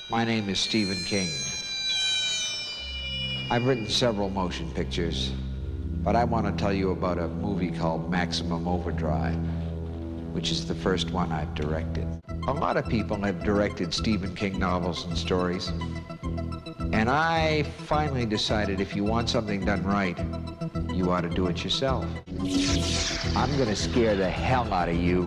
My name is Stephen King. I've written several motion pictures, but I want to tell you about a movie called Maximum Overdrive, which is the first one I've directed. A lot of people have directed Stephen King novels and stories, and I finally decided if you want something done right, you ought to do it yourself. I'm gonna scare the hell out of you.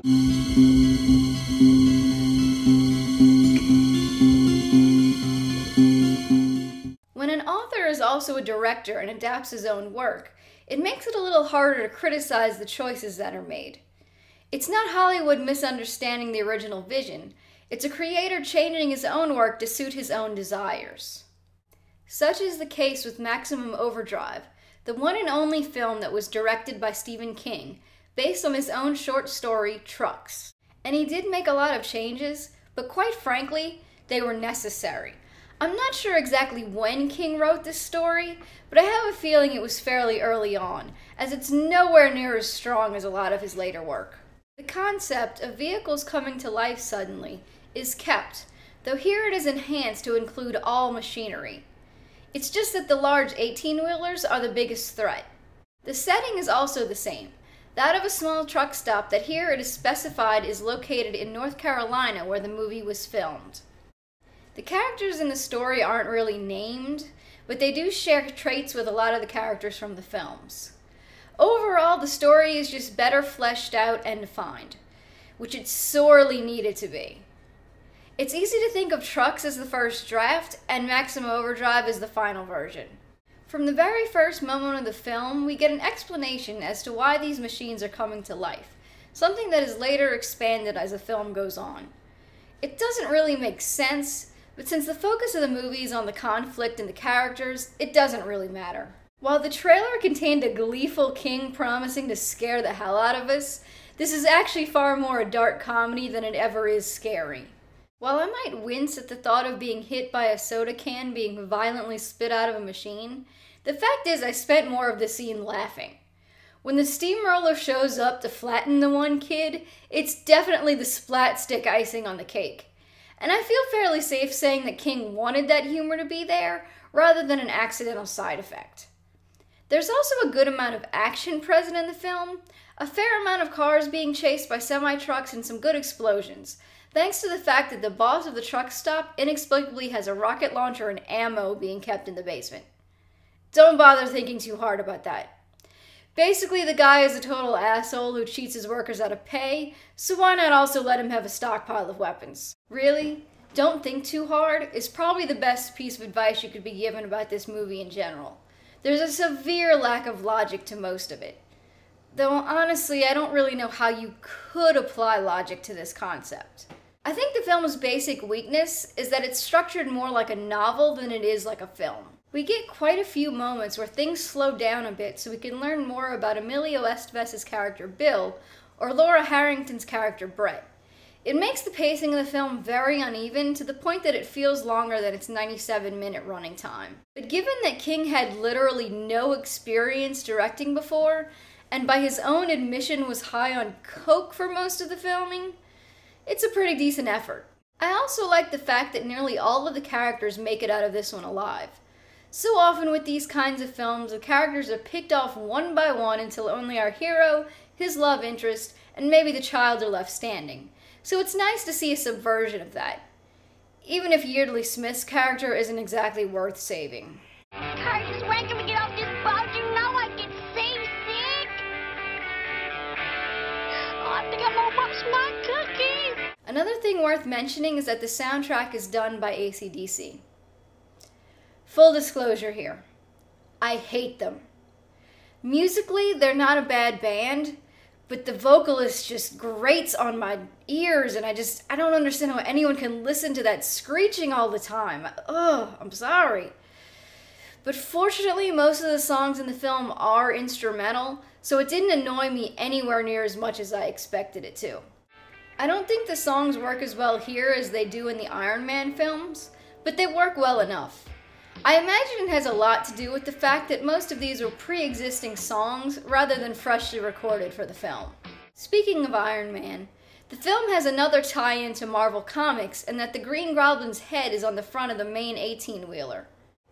When an author is also a director and adapts his own work, it makes it a little harder to criticize the choices that are made. It's not Hollywood misunderstanding the original vision, it's a creator changing his own work to suit his own desires. Such is the case with Maximum Overdrive, the one and only film that was directed by Stephen King, based on his own short story, Trucks. And he did make a lot of changes, but quite frankly, they were necessary. I'm not sure exactly when King wrote this story, but I have a feeling it was fairly early on, as it's nowhere near as strong as a lot of his later work. The concept of vehicles coming to life suddenly is kept, though here it is enhanced to include all machinery. It's just that the large 18-wheelers are the biggest threat. The setting is also the same, that of a small truck stop that here it is specified is located in North Carolina where the movie was filmed. The characters in the story aren't really named, but they do share traits with a lot of the characters from the films. Overall, the story is just better fleshed out and defined, which it sorely needed to be. It's easy to think of Trucks as the first draft, and Maximum Overdrive as the final version. From the very first moment of the film, we get an explanation as to why these machines are coming to life, something that is later expanded as the film goes on. It doesn't really make sense, but since the focus of the movie is on the conflict and the characters, it doesn't really matter. While the trailer contained a gleeful King promising to scare the hell out of us, this is actually far more a dark comedy than it ever is scary. While I might wince at the thought of being hit by a soda can being violently spit out of a machine, the fact is I spent more of the scene laughing. When the steamroller shows up to flatten the one kid, it's definitely the splat stick icing on the cake. And I feel fairly safe saying that King wanted that humor to be there, rather than an accidental side effect. There's also a good amount of action present in the film, a fair amount of cars being chased by semi-trucks and some good explosions, thanks to the fact that the boss of the truck stop inexplicably has a rocket launcher and ammo being kept in the basement. Don't bother thinking too hard about that. Basically, the guy is a total asshole who cheats his workers out of pay, so why not also let him have a stockpile of weapons? Really? Don't think too hard is probably the best piece of advice you could be given about this movie in general. There's a severe lack of logic to most of it. Though honestly, I don't really know how you could apply logic to this concept. I think the film's basic weakness is that it's structured more like a novel than it is like a film. We get quite a few moments where things slow down a bit so we can learn more about Emilio Estevez's character Bill, or Laura Harrington's character Brett. It makes the pacing of the film very uneven to the point that it feels longer than its 97-minute running time. But given that King had literally no experience directing before, and by his own admission was high on coke for most of the filming, it's a pretty decent effort. I also like the fact that nearly all of the characters make it out of this one alive. So often with these kinds of films, the characters are picked off one by one until only our hero, his love interest, and maybe the child are left standing. So it's nice to see a subversion of that, even if Yeardley Smith's character isn't exactly worth saving. Curtis, when can we get off this boat? You know I get seasick. Oh, I think I'm gonna watch my cookies. Another thing worth mentioning is that the soundtrack is done by AC/DC. Full disclosure here, I hate them. Musically, they're not a bad band, but the vocalist just grates on my ears, and I don't understand how anyone can listen to that screeching all the time. Ugh, I'm sorry. But fortunately, most of the songs in the film are instrumental, so it didn't annoy me anywhere near as much as I expected it to. I don't think the songs work as well here as they do in the Iron Man films, but they work well enough. I imagine it has a lot to do with the fact that most of these were pre-existing songs rather than freshly recorded for the film. Speaking of Iron Man, The film has another tie-in to Marvel Comics in that the Green Goblin's head is on the front of the main 18-wheeler.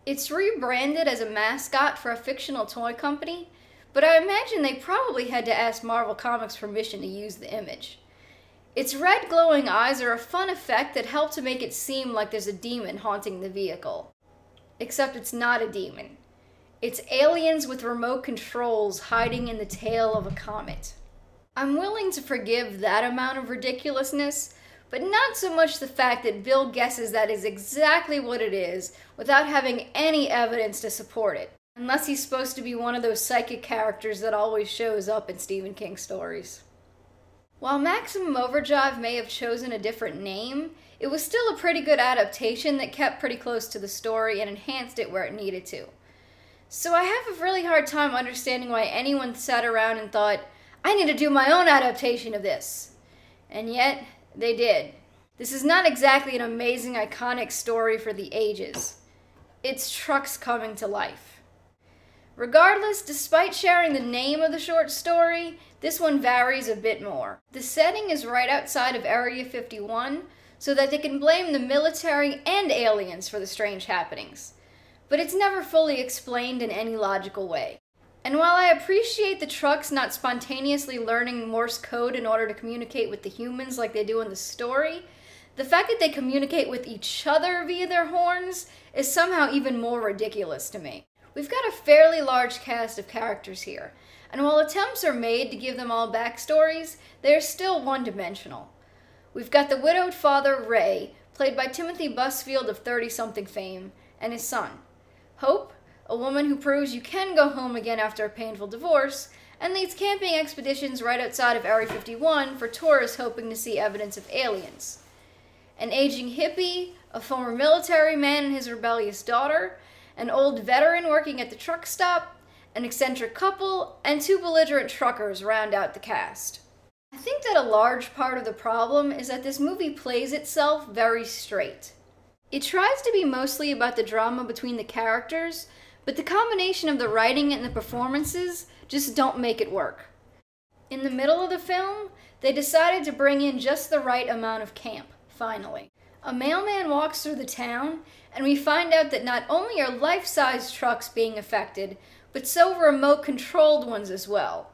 It's rebranded as a mascot for a fictional toy company, but I imagine they probably had to ask Marvel Comics permission to use the image. Its red glowing eyes are a fun effect that help to make it seem like there's a demon haunting the vehicle. Except it's not a demon. It's aliens with remote controls hiding in the tail of a comet. I'm willing to forgive that amount of ridiculousness, but not so much the fact that Bill guesses that is exactly what it is without having any evidence to support it, unless he's supposed to be one of those psychic characters that always shows up in Stephen King stories. While Maximum Overdrive may have chosen a different name, it was still a pretty good adaptation that kept pretty close to the story and enhanced it where it needed to. So I have a really hard time understanding why anyone sat around and thought, I need to do my own adaptation of this. And yet, they did. This is not exactly an amazing, iconic story for the ages. It's trucks coming to life. Regardless, despite sharing the name of the short story, this one varies a bit more. The setting is right outside of Area 51, so that they can blame the military and aliens for the strange happenings. But it's never fully explained in any logical way. And while I appreciate the trucks not spontaneously learning Morse code in order to communicate with the humans like they do in the story, the fact that they communicate with each other via their horns is somehow even more ridiculous to me. We've got a fairly large cast of characters here, and while attempts are made to give them all backstories, they are still one-dimensional. We've got the widowed father, Ray, played by Timothy Busfield of 30-something fame, and his son. Hope, a woman who proves you can go home again after a painful divorce, and leads camping expeditions right outside of Area 51 for tourists hoping to see evidence of aliens. An aging hippie, a former military man and his rebellious daughter, an old veteran working at the truck stop, an eccentric couple, and 2 belligerent truckers round out the cast. I think that a large part of the problem is that this movie plays itself very straight. It tries to be mostly about the drama between the characters, but the combination of the writing and the performances just don't make it work. In the middle of the film, they decided to bring in just the right amount of camp, finally. A mailman walks through the town, and we find out that not only are life-size trucks being affected, but so are remote-controlled ones as well.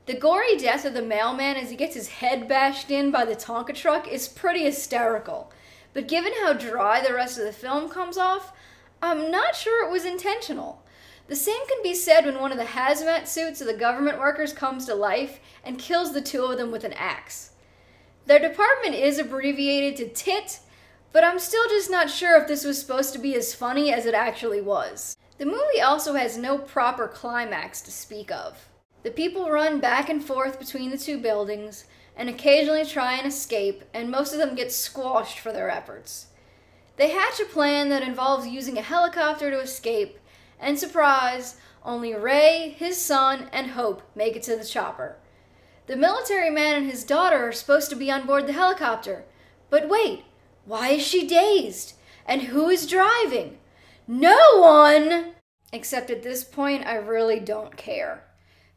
The gory death of the mailman as he gets his head bashed in by the Tonka truck is pretty hysterical, but given how dry the rest of the film comes off, I'm not sure it was intentional. The same can be said when one of the hazmat suits of the government workers comes to life and kills the 2 of them with an axe. Their department is abbreviated to TIT, but I'm still just not sure if this was supposed to be as funny as it actually was. The movie also has no proper climax to speak of. The people run back and forth between the 2 buildings, and occasionally try and escape, and most of them get squashed for their efforts. They hatch a plan that involves using a helicopter to escape, and surprise, only Ray, his son, and Hope make it to the chopper. The military man and his daughter are supposed to be on board the helicopter. But wait, why is she dazed? And who is driving? No one! Except at this point, I really don't care.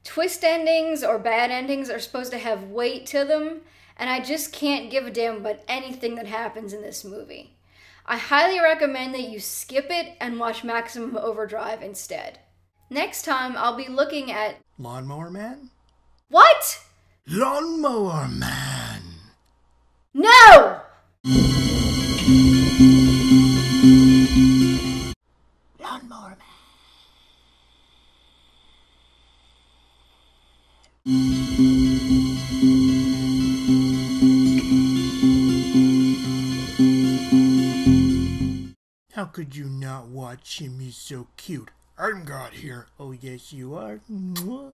Twist endings or bad endings are supposed to have weight to them, and I just can't give a damn about anything that happens in this movie. I highly recommend that you skip it and watch Maximum Overdrive instead. Next time, I'll be looking at... Lawnmower Man? What? Lawnmower Man! No! Lawnmower Man. How could you not watch him? He's so cute. I'm God here. Oh, yes, you are. Mwah.